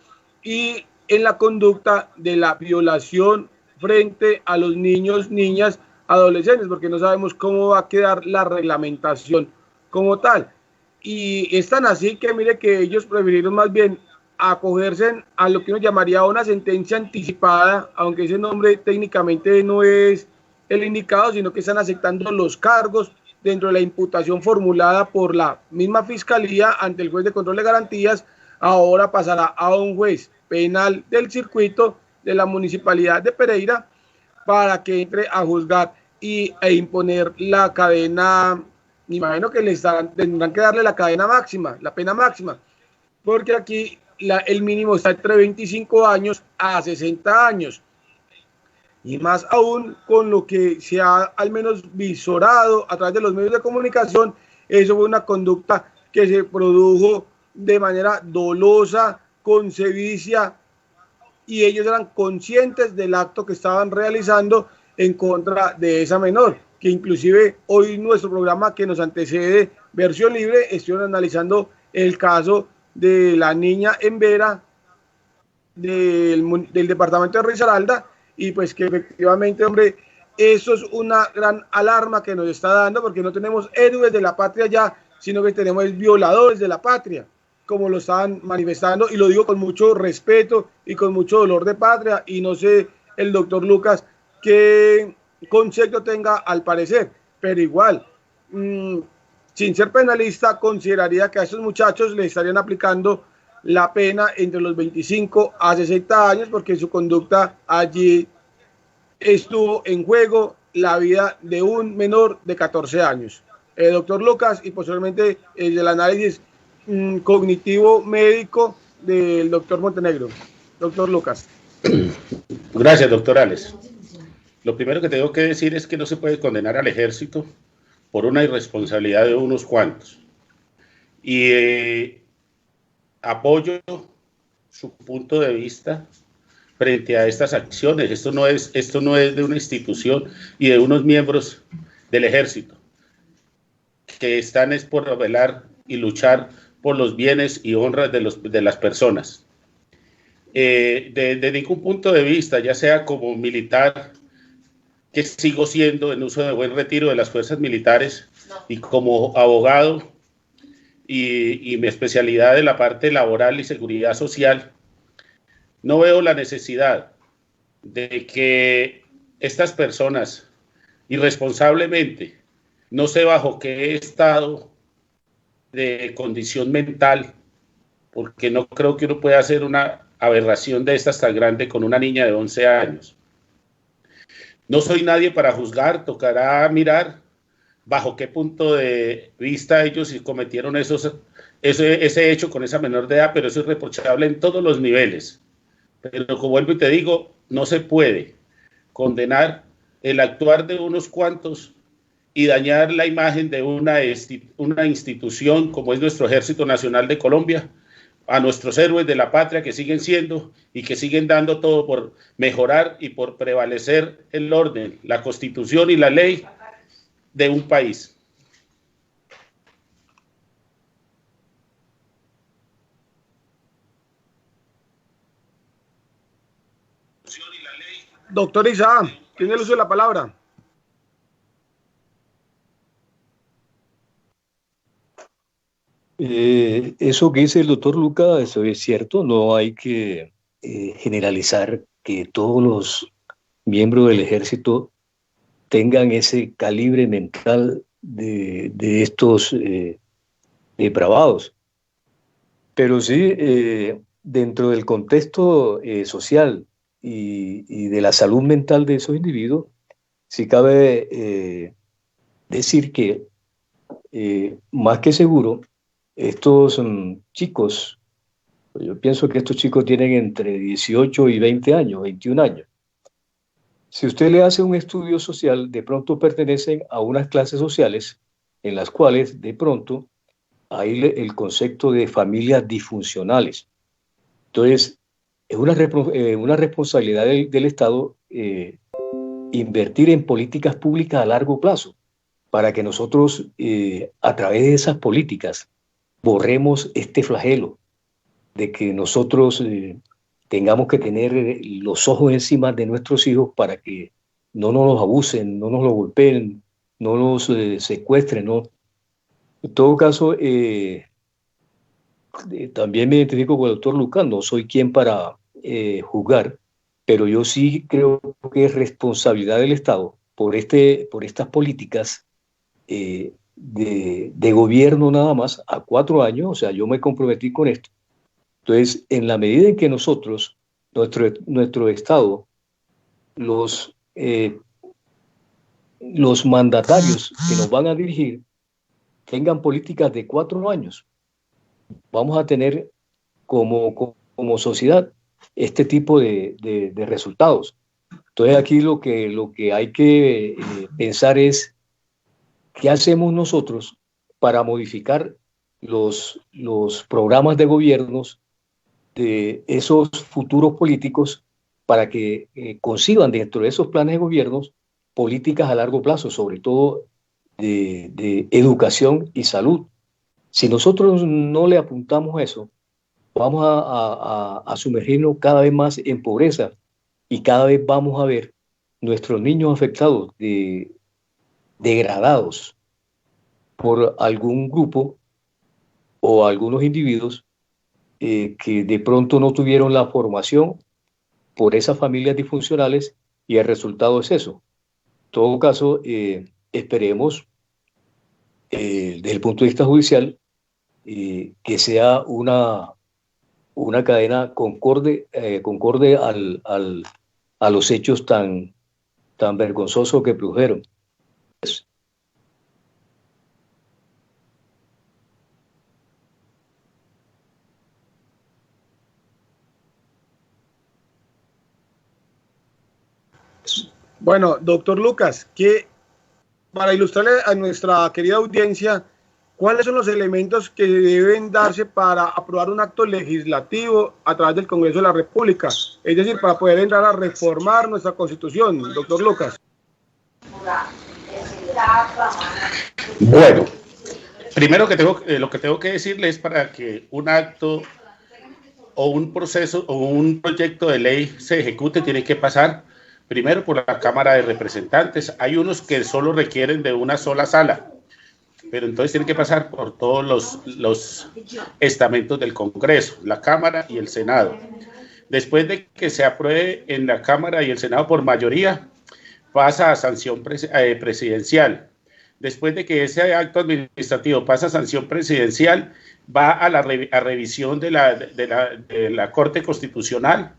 E: y en la conducta de la violación frente a los niños, niñas, adolescentes, porque no sabemos cómo va a quedar la reglamentación como tal. Y es tan así que mire que ellos prefirieron más bien acogerse a lo que uno llamaría una sentencia anticipada, aunque ese nombre técnicamente no es el indicado, sino que están aceptando los cargos dentro de la imputación formulada por la misma Fiscalía ante el juez de control de garantías. Ahora pasará a un juez penal del circuito de la Municipalidad de Pereira para que entre a juzgar e imponer la cadena. Me imagino que tendrán que darle la cadena máxima, la pena máxima, porque aquí el mínimo está entre 25 años a 60 años. Y más aún con lo que se ha al menos visorado a través de los medios de comunicación, eso fue una conducta que se produjo de manera dolosa, con sevicia, y ellos eran conscientes del acto que estaban realizando en contra de esa menor, que inclusive hoy nuestro programa que nos antecede, Versión Libre, estuvieron analizando el caso de la niña en Vera del departamento de Risaralda, y pues que efectivamente, hombre, eso es una gran alarma que nos está dando, porque no tenemos héroes de la patria ya, sino que tenemos violadores de la patria, como lo estaban manifestando, y lo digo con mucho respeto y con mucho dolor de patria, y no sé el doctor Lucas qué concepto tenga al parecer, pero igual, sin ser penalista, consideraría que a estos muchachos le estarían aplicando la pena entre los 25 a 60 años, porque su conducta allí estuvo en juego la vida de un menor de 14 años. Doctor Lucas, y posteriormente el análisis cognitivo médico del doctor Montenegro. Doctor Lucas.
G: Gracias, doctor Alex. Lo primero que tengo que decir es que no se puede condenar al ejército por una irresponsabilidad de unos cuantos. Y apoyo su punto de vista frente a estas acciones. Esto no es de una institución y de unos miembros del ejército que están es por velar y luchar por los bienes y honras de las personas. De ningún punto de vista, ya sea como militar, que sigo siendo en uso de buen retiro de las fuerzas militares, y como abogado y mi especialidad de la parte laboral y seguridad social, no veo la necesidad de que estas personas irresponsablemente, no sé bajo qué estado de condición mental, porque no creo que uno pueda hacer una aberración de estas tan grande con una niña de 11 años. No soy nadie para juzgar, tocará mirar bajo qué punto de vista ellos cometieron ese hecho con esa menor de edad, pero eso es reprochable en todos los niveles. Pero como vuelvo y te digo, no se puede condenar el actuar de unos cuantos y dañar la imagen de una institución como es nuestro Ejército Nacional de Colombia, a nuestros héroes de la patria que siguen siendo y que siguen dando todo por mejorar y por prevalecer el orden, la Constitución y la ley de un país.
E: Doctor Isaac, tiene el uso de la palabra.
F: Eso que dice el doctor Luca, eso es cierto, no hay que generalizar que todos los miembros del ejército tengan ese calibre mental de estos depravados. Pero sí, dentro del contexto social y de la salud mental de esos individuos, sí cabe decir que más que seguro, estos chicos, yo pienso que estos chicos tienen entre 18 y 20 años, 21 años. Si usted le hace un estudio social, de pronto pertenecen a unas clases sociales en las cuales de pronto hay el concepto de familias disfuncionales. Entonces, es una responsabilidad del Estado invertir en políticas públicas a largo plazo para que nosotros, a través de esas políticas, borremos este flagelo de que nosotros tengamos que tener los ojos encima de nuestros hijos para que no nos los abusen, no nos los golpeen, no nos secuestren, ¿no? En todo caso, también me identifico con el doctor Lucas, no soy quien para juzgar, pero yo sí creo que es responsabilidad del Estado por estas políticas de gobierno nada más a 4 años, o sea, yo me comprometí con esto. Entonces, en la medida en que nosotros, nuestro Estado, los mandatarios que nos van a dirigir tengan políticas de 4 años, vamos a tener como sociedad este tipo de resultados. Entonces, aquí lo que hay que pensar es ¿qué hacemos nosotros para modificar los programas de gobiernos de esos futuros políticos para que conciban dentro de esos planes de gobiernos políticas a largo plazo, sobre todo de educación y salud? Si nosotros no le apuntamos a eso, vamos a sumergirnos cada vez más en pobreza y cada vez vamos a ver nuestros niños afectados degradados por algún grupo o algunos individuos que de pronto no tuvieron la formación por esas familias disfuncionales y el resultado es eso. En todo caso, esperemos desde el punto de vista judicial que sea una una cadena concorde a los hechos tan vergonzosos que produjeron.
E: Bueno, doctor Lucas, para ilustrarle a nuestra querida audiencia, ¿cuáles son los elementos que deben darse para aprobar un acto legislativo a través del Congreso de la República? Es decir, para poder entrar a reformar nuestra Constitución, doctor Lucas.
G: Bueno, primero lo que tengo que decirle es para que un acto o un proceso o un proyecto de ley se ejecute, tiene que pasar primero por la Cámara de Representantes. Hay unos que solo requieren de una sola sala, pero entonces tiene que pasar por todos los estamentos del Congreso, la Cámara y el Senado. Después de que se apruebe en la Cámara y el Senado por mayoría, pasa a sanción presidencial. Después de que ese acto administrativo pasa a sanción presidencial, va a revisión de la Corte Constitucional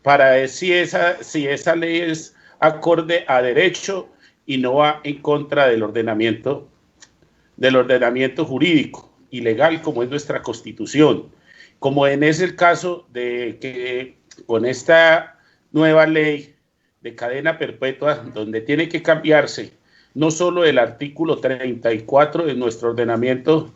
G: para ver si esa ley es acorde a derecho y no va en contra del ordenamiento jurídico y legal como es nuestra Constitución. Como es el caso de que con esta nueva ley de cadena perpetua, donde tiene que cambiarse no solo el artículo 34 de nuestro ordenamiento,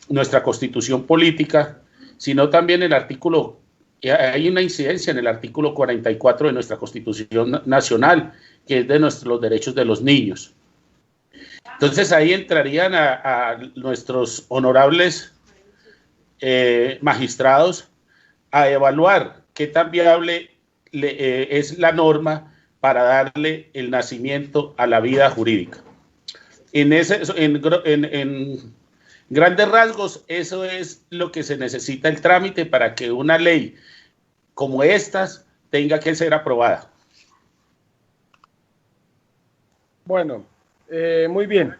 G: nuestra Constitución política, sino también el artículo, hay una incidencia en el artículo 44 de nuestra Constitución Nacional, que es de los derechos de los niños. Entonces ahí entrarían a nuestros honorables magistrados a evaluar qué tan viable es la norma para darle el nacimiento a la vida jurídica. En grandes rasgos, eso es lo que se necesita el trámite para que una ley como estas tenga que ser aprobada.
E: Bueno, muy bien,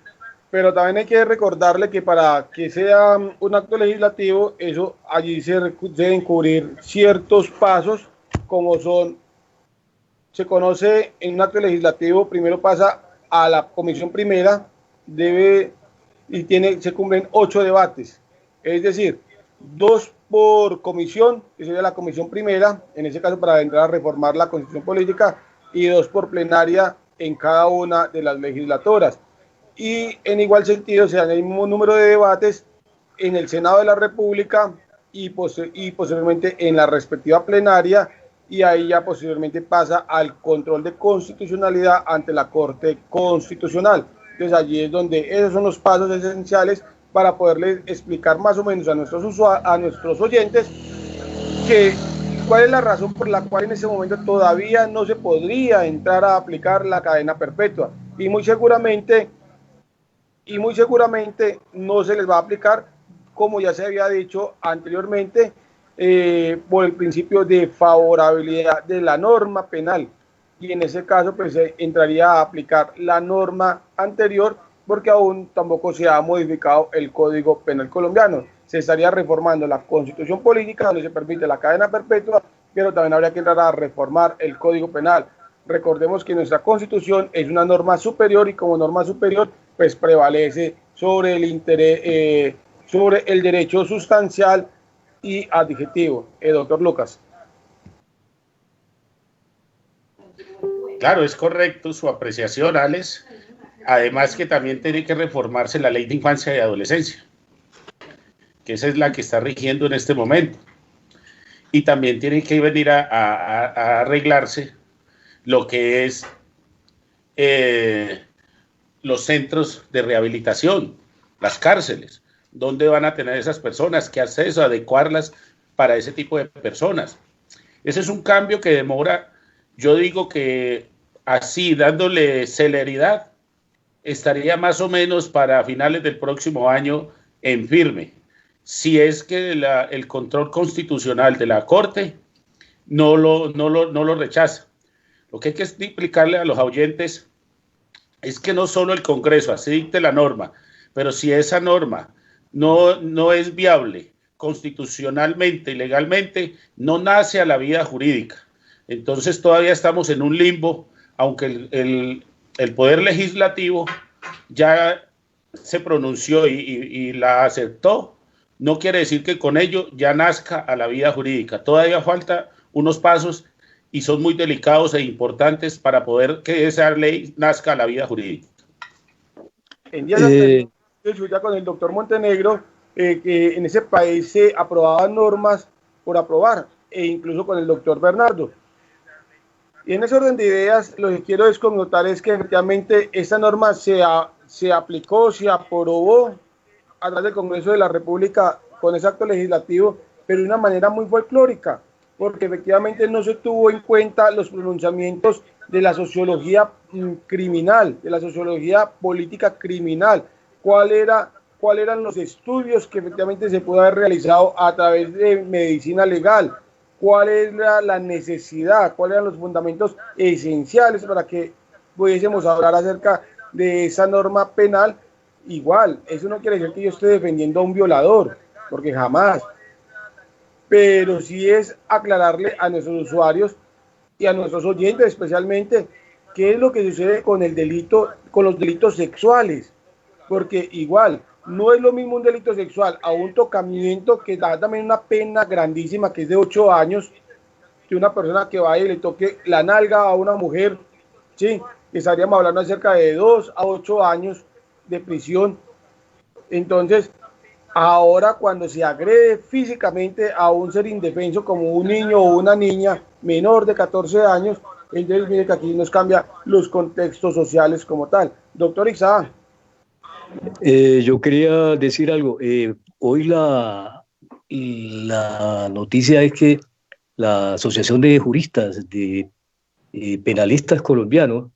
E: pero también hay que recordarle que para que sea un acto legislativo, allí se deben cubrir ciertos pasos, como se conoce en un acto legislativo, primero pasa a la comisión primera, se cumplen 8 debates, es decir, 2 por comisión, que sería la comisión primera, en ese caso para entrar a reformar la Constitución política, y 2 por plenaria en cada una de las legislaturas. Y en igual sentido se dan el mismo número de debates en el Senado de la República y posteriormente en la respectiva plenaria, y ahí ya posteriormente pasa al control de constitucionalidad ante la Corte Constitucional. Entonces allí es donde esos son los pasos esenciales para poderles explicar más o menos a nuestros oyentes cuál es la razón por la cual en ese momento todavía no se podría entrar a aplicar la cadena perpetua, y muy seguramente no se les va a aplicar, como ya se había dicho anteriormente, por el principio de favorabilidad de la norma penal, y en ese caso pues se entraría a aplicar la norma anterior, porque aún tampoco se ha modificado el Código Penal colombiano. Se estaría reformando la Constitución política, donde se permite la cadena perpetua, pero también habría que entrar a reformar el Código Penal. Recordemos que nuestra Constitución es una norma superior, y como norma superior pues prevalece sobre el derecho sustancial y adjetivo. Doctor Lucas.
G: Claro, es correcto su apreciación, Alex. Además que también tiene que reformarse la Ley de Infancia y Adolescencia, que esa es la que está rigiendo en este momento. Y también tiene que venir a arreglarse lo que es los centros de rehabilitación, las cárceles. ¿Dónde van a tener esas personas? ¿Qué acceso? Adecuarlas para ese tipo de personas. Ese es un cambio que demora, yo digo que así, dándole celeridad, estaría más o menos para finales del próximo año en firme, si es que el control constitucional de la Corte no lo rechaza. Lo que hay que explicarle a los oyentes es que no solo el Congreso así dicte la norma, pero si esa norma no es viable constitucionalmente y legalmente no nace a la vida jurídica. Entonces todavía estamos en un limbo, aunque el Poder Legislativo ya se pronunció y la aceptó, no quiere decir que con ello ya nazca a la vida jurídica. Todavía falta unos pasos y son muy delicados e importantes para poder que esa ley nazca a la vida jurídica.
E: En días anteriores, ya con el doctor Montenegro, que en ese país se aprobaban normas por aprobar, e incluso con el doctor Bernardo. Y en ese orden de ideas, lo que quiero connotar es que efectivamente esta norma se aplicó, se aprobó a través del Congreso de la República con ese acto legislativo, pero de una manera muy folclórica, porque efectivamente no se tuvo en cuenta los pronunciamientos de la sociología criminal, de la sociología política criminal, cuáles eran los estudios que efectivamente se pudo haber realizado a través de medicina legal, cuál era la necesidad, cuáles eran los fundamentos esenciales para que pudiésemos hablar acerca de esa norma penal. Igual, eso no quiere decir que yo esté defendiendo a un violador, porque jamás, pero sí es aclararle a nuestros usuarios y a nuestros oyentes especialmente qué es lo que sucede con el delito, con los delitos sexuales, porque igual no es lo mismo un delito sexual a un tocamiento que da también una pena grandísima, que es de 8 años, que una persona que vaya y le toque la nalga a una mujer, sí, estaríamos hablando acerca de 2 a 8 años de prisión. Entonces, ahora cuando se agrede físicamente a un ser indefenso como un niño o una niña menor de 14 años, entonces mire que aquí nos cambia los contextos sociales como tal. Doctor Ixá.
F: Yo quería decir algo. Hoy la noticia es que la Asociación de Juristas de Penalistas Colombianos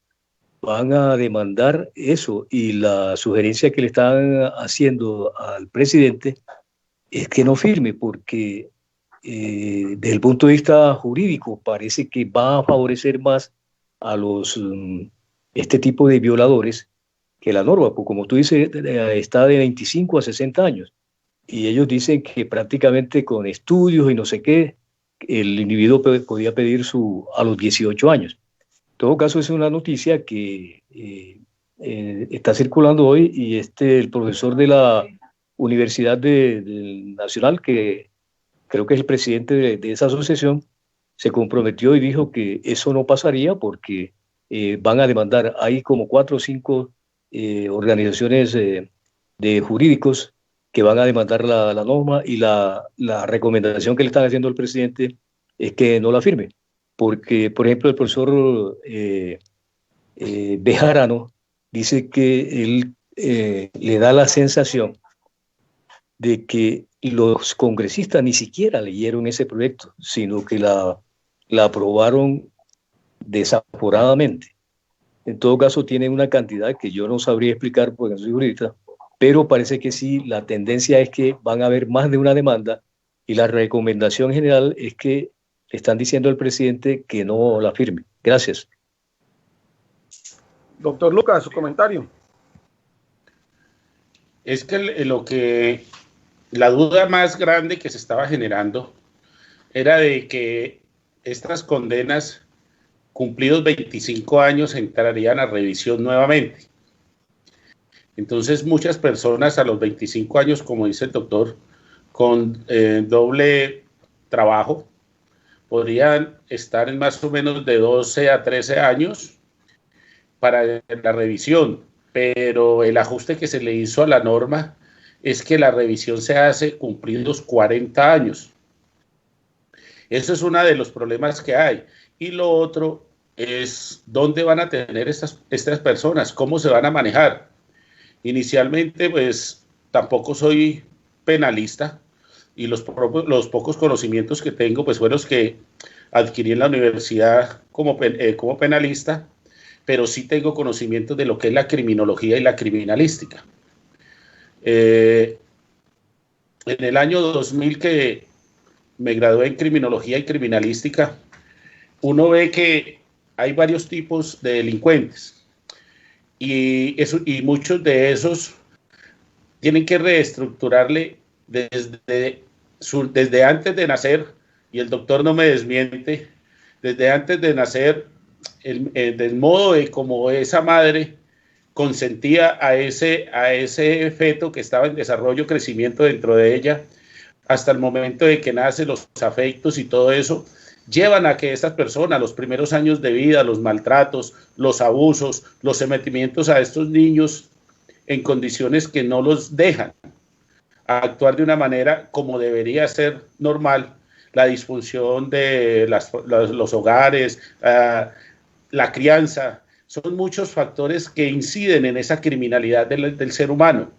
F: van a demandar eso, y la sugerencia que le están haciendo al presidente es que no firme, porque desde el punto de vista jurídico parece que va a favorecer más a este tipo de violadores que la norma, pues como tú dices, está de 25 a 60 años, y ellos dicen que prácticamente con estudios y no sé qué, el individuo podía pedir a los 18 años. En todo caso, es una noticia que está circulando hoy, y el profesor de la Universidad Nacional, que creo que es el presidente de esa asociación, se comprometió y dijo que eso no pasaría porque van a demandar. Hay como 4 o 5 organizaciones de jurídicos que van a demandar la norma, y la recomendación que le están haciendo al presidente es que no la firme, porque, por ejemplo, el profesor Bejarano dice que él le da la sensación de que los congresistas ni siquiera leyeron ese proyecto, sino que la aprobaron desaforadamente. En todo caso, tiene una cantidad que yo no sabría explicar porque no soy jurista, pero parece que sí, la tendencia es que van a haber más de una demanda, y la recomendación general es que le están diciendo al presidente que no la firme. Gracias.
E: Doctor Lucas, su comentario.
G: Es que la duda más grande que se estaba generando era de que estas condenas, cumplidos 25 años, entrarían a revisión nuevamente. Entonces muchas personas a los 25 años, como dice el doctor, con doble trabajo, podrían estar en más o menos de 12 a 13 años para la revisión, pero el ajuste que se le hizo a la norma es que la revisión se hace cumplidos 40 años. Eso es uno de los problemas que hay. Y lo otro es dónde van a tener estas personas, cómo se van a manejar. Inicialmente, pues, tampoco soy penalista, y los pocos conocimientos que tengo, pues, fueron los que adquirí en la universidad como penalista, pero sí tengo conocimientos de lo que es la criminología y la criminalística. En el año 2000, que me gradué en criminología y criminalística, uno ve que hay varios tipos de delincuentes, y muchos de esos tienen que reestructurarle desde desde antes de nacer, y el doctor no me desmiente, desde antes de nacer, del modo de como esa madre consentía a ese feto que estaba en desarrollo, crecimiento dentro de ella, hasta el momento de que nace, los afectos y todo eso, llevan a que estas personas, los primeros años de vida, los maltratos, los abusos, los sometimientos a estos niños en condiciones que no los dejan actuar de una manera como debería ser normal, la disfunción de los hogares, la crianza, son muchos factores que inciden en esa criminalidad del ser humano.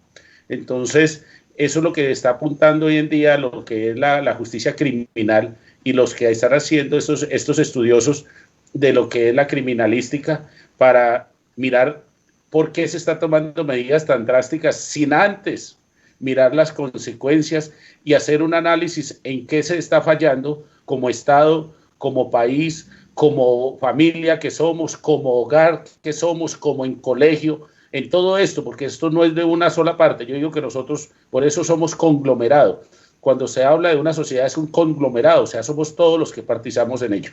G: Entonces, eso es lo que está apuntando hoy en día lo que es la justicia criminal y los que están haciendo estos estudiosos de lo que es la criminalística para mirar por qué se están tomando medidas tan drásticas sin antes mirar las consecuencias y hacer un análisis en qué se está fallando como Estado, como país, como familia que somos, como hogar que somos, como en colegio, en todo esto, porque esto no es de una sola parte. Yo digo que nosotros por eso somos conglomerado. Cuando se habla de una sociedad es un conglomerado, o sea, somos todos los que participamos en ello.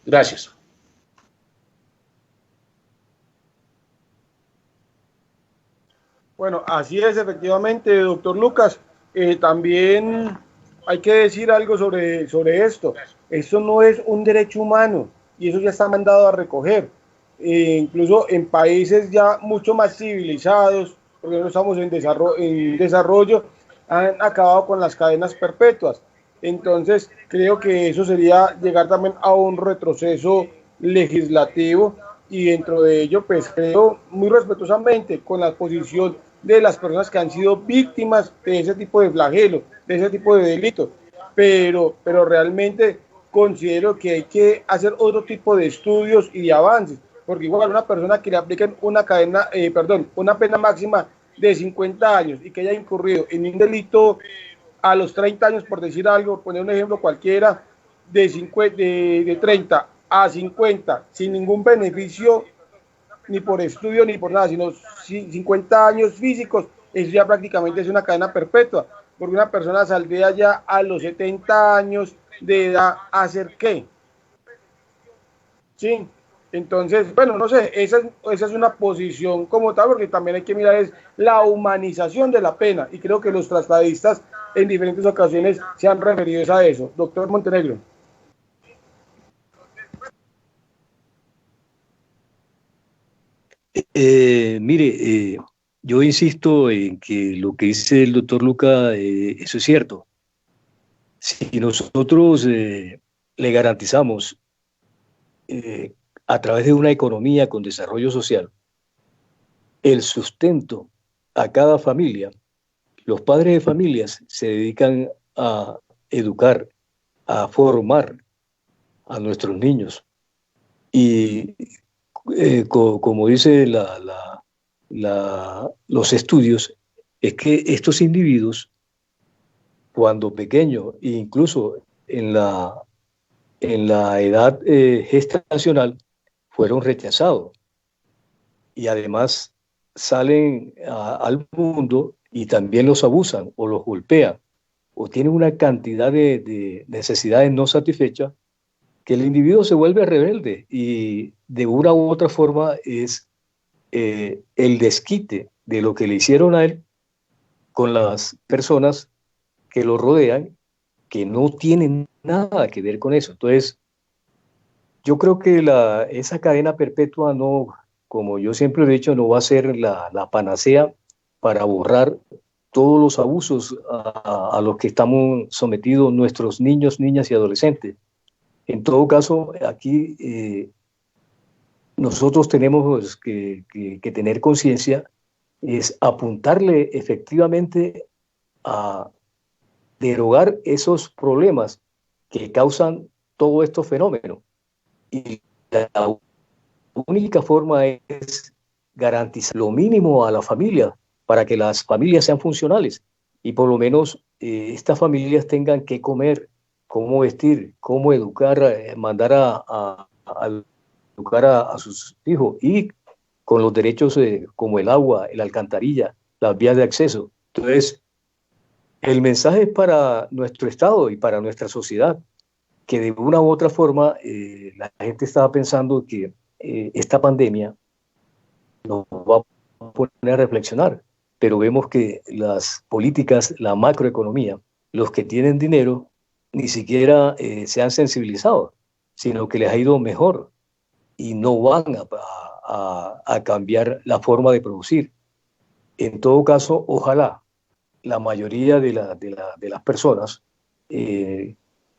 G: Gracias.
E: Bueno, así es, efectivamente, doctor Lucas. También hay que decir algo sobre esto. Esto no es un derecho humano y eso ya está mandado a recoger. Incluso en países ya mucho más civilizados, porque no estamos en desarrollo, han acabado con las cadenas perpetuas. Entonces, creo que eso sería llegar también a un retroceso legislativo y dentro de ello, pues creo muy respetuosamente con la posición de las personas que han sido víctimas de ese tipo de flagelo, de ese tipo de delito, pero realmente considero que hay que hacer otro tipo de estudios y de avances, porque igual una persona que le apliquen una pena máxima de 50 años y que haya incurrido en un delito a los 30 años, por decir algo, poner un ejemplo cualquiera, de 30 a 50, sin ningún beneficio, ni por estudio, ni por nada, sino 50 años físicos, eso ya prácticamente es una cadena perpetua, porque una persona saldría ya a los 70 años de edad a hacer qué. Sí, entonces, bueno, no sé, esa es una posición como tal, porque también hay que mirar es la humanización de la pena, y creo que los tratadistas en diferentes ocasiones se han referido a eso. Doctor Montenegro.
F: Mire, yo insisto en que lo que dice el doctor Luca, eso es cierto. Si nosotros le garantizamos a través de una economía con desarrollo social el sustento a cada familia, los padres de familias se dedican a educar, a formar a nuestros niños. Y como dice los estudios, es que estos individuos, cuando pequeños, e incluso en la edad gestacional, fueron rechazados. Y además salen al mundo y también los abusan o los golpean o tienen una cantidad de necesidades no satisfechas que el individuo se vuelve rebelde y de una u otra forma es el desquite de lo que le hicieron a él con las personas que lo rodean, que no tienen nada que ver con eso. Entonces, yo creo que esa cadena perpetua no, como yo siempre he dicho, no va a ser la panacea para borrar todos los abusos a los que estamos sometidos nuestros niños, niñas y adolescentes. En todo caso, aquí nosotros tenemos que tener conciencia, es apuntarle efectivamente a derogar esos problemas que causan todos estos fenómenos. Y la única forma es garantizar lo mínimo a la familia para que las familias sean funcionales y por lo menos estas familias tengan que comer, cómo vestir, cómo educar, mandar a educar a sus hijos y con los derechos como el agua, el alcantarilla, las vías de acceso. Entonces, El mensaje es para nuestro Estado y para nuestra sociedad, que de una u otra forma la gente estaba pensando que esta pandemia nos va a poner a reflexionar, pero vemos que las políticas, la macroeconomía, los que tienen dinero ni siquiera se han sensibilizado, sino que les ha ido mejor y no van a cambiar la forma de producir. En todo caso, ojalá la mayoría de las personas,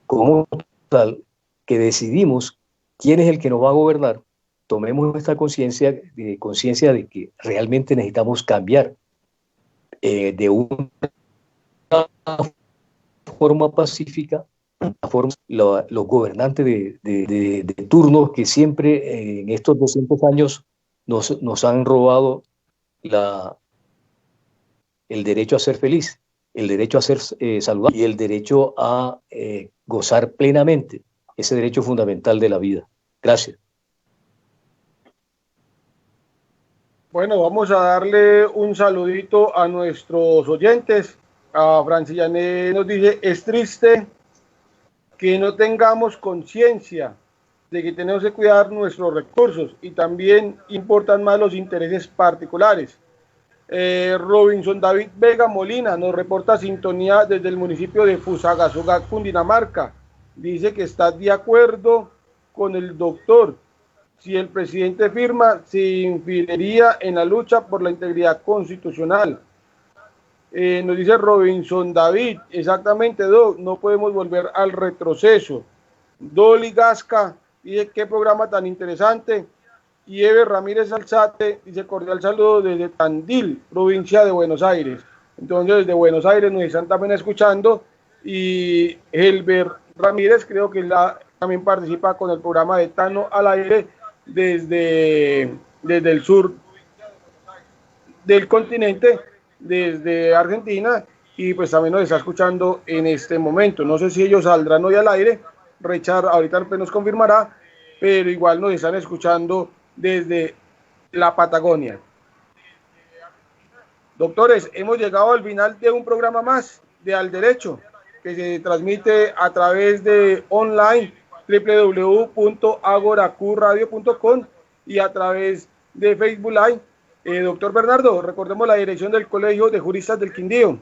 F: como tal, que decidimos quién es el que nos va a gobernar, tomemos esta conciencia de que realmente necesitamos cambiar de una forma pacífica, los gobernantes de turno que siempre en estos 200 años nos han robado el derecho a ser feliz, el derecho a ser saludable y el derecho a gozar plenamente ese derecho fundamental de la vida. Gracias.
E: Bueno, vamos a darle un saludito a nuestros oyentes. A Franciané nos dice, es triste que no tengamos conciencia de que tenemos que cuidar nuestros recursos y también importan más los intereses particulares. Robinson David Vega Molina nos reporta sintonía desde el municipio de Fusagasugá, Cundinamarca. Dice que está de acuerdo con el doctor. Si el presidente firma, se influiría en la lucha por la integridad constitucional. Nos dice Robinson David, exactamente, Doc, no podemos volver al retroceso. Dolly Gasca dice, qué programa tan interesante. Y Eve Ramírez Alzate dice, cordial saludo desde Tandil, provincia de Buenos Aires. Entonces, desde Buenos Aires nos están también escuchando. Y Helber Ramírez, creo que también participa con el programa de Tano al aire desde el sur del continente, desde Argentina, y pues también nos está escuchando en este momento. No sé si ellos saldrán hoy al aire, Richard ahorita nos confirmará, pero igual nos están escuchando desde la Patagonia. Doctores, hemos llegado al final de un programa más de Al Derecho, que se transmite a través de online www.agoracuradio.com y a través de Facebook Live. Doctor Bernardo, recordemos la dirección del Colegio de Juristas del Quindío.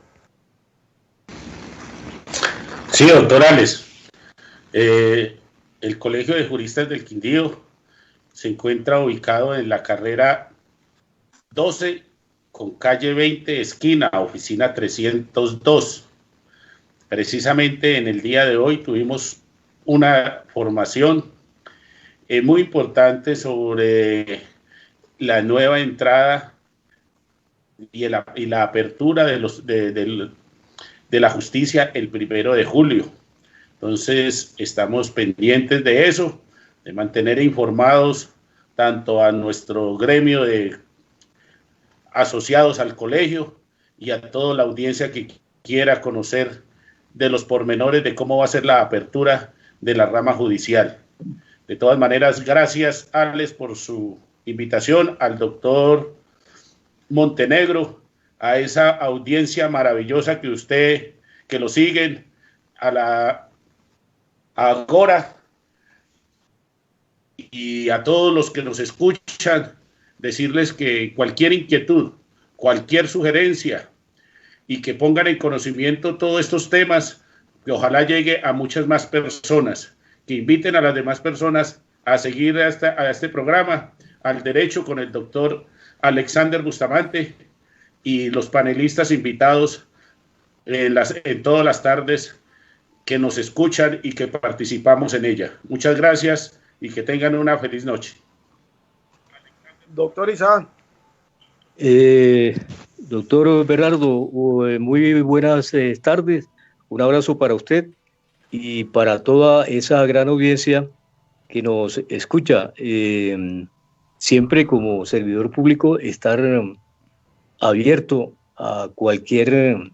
G: Sí, doctor Alex. El Colegio de Juristas del Quindío se encuentra ubicado en la carrera 12 con calle 20, esquina, oficina 302. Precisamente en el día de hoy tuvimos una formación muy importante sobre la nueva entrada y la apertura de la justicia el 1 de julio. Entonces, estamos pendientes de eso, de mantener informados tanto a nuestro gremio de asociados al colegio y a toda la audiencia que quiera conocer de los pormenores de cómo va a ser la apertura de la rama judicial. De todas maneras, gracias, Alex, por su invitación, al doctor Montenegro, a esa audiencia maravillosa que lo siguen, a Agora y a todos los que nos escuchan, decirles que cualquier inquietud, cualquier sugerencia y que pongan en conocimiento todos estos temas, que ojalá llegue a muchas más personas, que inviten a las demás personas a seguir a este programa, Al Derecho, con el doctor Alexander Bustamante y los panelistas invitados en todas las tardes que nos escuchan y que participamos en ella. Muchas gracias y que tengan una feliz noche.
E: Doctor Isa.
F: Doctor Bernardo, muy buenas tardes. Un abrazo para usted y para toda esa gran audiencia que nos escucha. Siempre como servidor público estar abierto a cualquier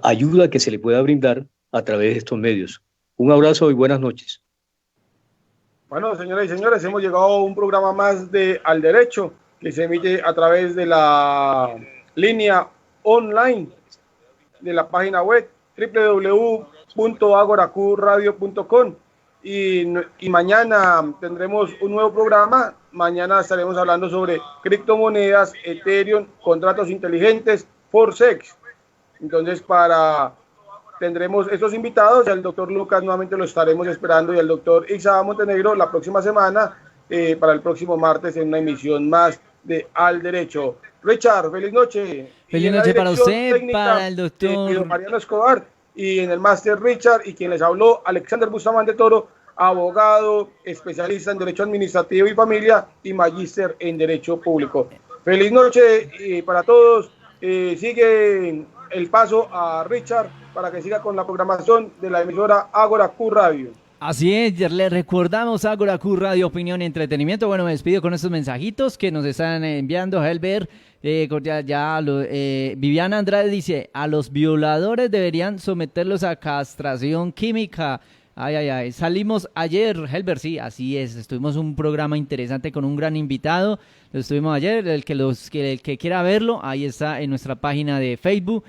F: ayuda que se le pueda brindar a través de estos medios. Un abrazo y buenas noches.
E: Bueno, señoras y señores, hemos llegado a un programa más de Al Derecho, que se emite a través de la línea online de la página web www.agoracuradio.com. Y mañana tendremos un nuevo programa. Mañana estaremos hablando sobre criptomonedas, Ethereum, contratos inteligentes, Forex. Entonces, tendremos estos invitados. Al doctor Lucas nuevamente lo estaremos esperando, y al doctor Isa Montenegro la próxima semana, para el próximo martes, en una emisión más de Al Derecho. Richard, feliz noche.
D: Feliz noche para usted, para el doctor
E: Mariano Escobar, y en el máster Richard, y quien les habló, Alexander Bustamante Toro, abogado, especialista en Derecho Administrativo y Familia y magíster en Derecho Público. Feliz noche para todos. Sigue el paso a Richard para que siga con la programación de la emisora Ágora Q Radio.
D: Así es, le recordamos Ágora Q Radio, opinión y entretenimiento. Bueno, me despido con estos mensajitos que nos están enviando. Helber, Viviana Andrade dice: a los violadores deberían someterlos a castración química. Ay. Salimos ayer, Helber, sí, así es. Estuvimos un programa interesante con un gran invitado. Lo estuvimos ayer. El que quiera verlo, ahí está en nuestra página de Facebook,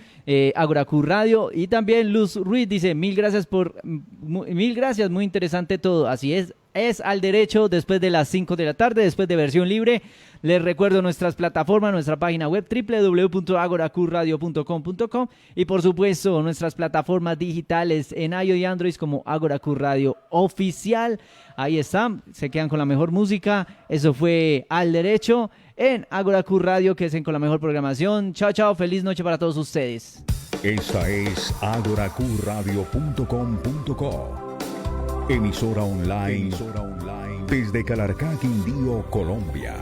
D: Ágora Q Radio. Y también Luz Ruiz dice: mil gracias, muy interesante todo. Así es Al Derecho, después de las 5 de la tarde, después de Versión Libre. Les recuerdo nuestras plataformas, nuestra página web www.agoracuradio.com.co, y por supuesto nuestras plataformas digitales en iOS y Android como Ágora Q Radio Oficial. Ahí están, se quedan con la mejor música. Eso fue Al Derecho en Ágora Q Radio, que es con la mejor programación. Chao, feliz noche para todos ustedes.
B: Esta es agoracuradio.com.co, emisora online desde Calarcá, Quindío, Colombia.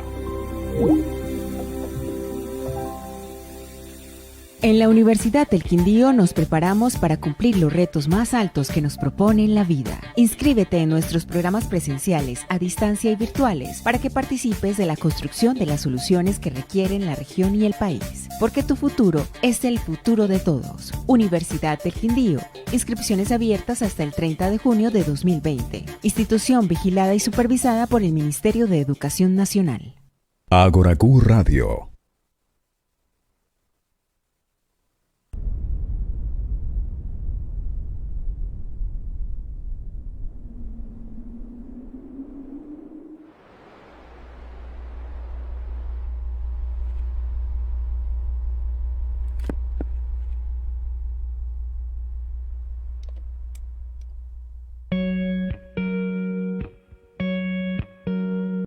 C: En la Universidad del Quindío nos preparamos para cumplir los retos más altos que nos propone la vida. Inscríbete en nuestros programas presenciales, a distancia y virtuales, para que participes de la construcción de las soluciones que requieren la región y el país. Porque tu futuro es el futuro de todos. Universidad del Quindío. Inscripciones abiertas hasta el 30 de junio de 2020. Institución vigilada y supervisada por el Ministerio de Educación Nacional.
B: Ágora Q Radio.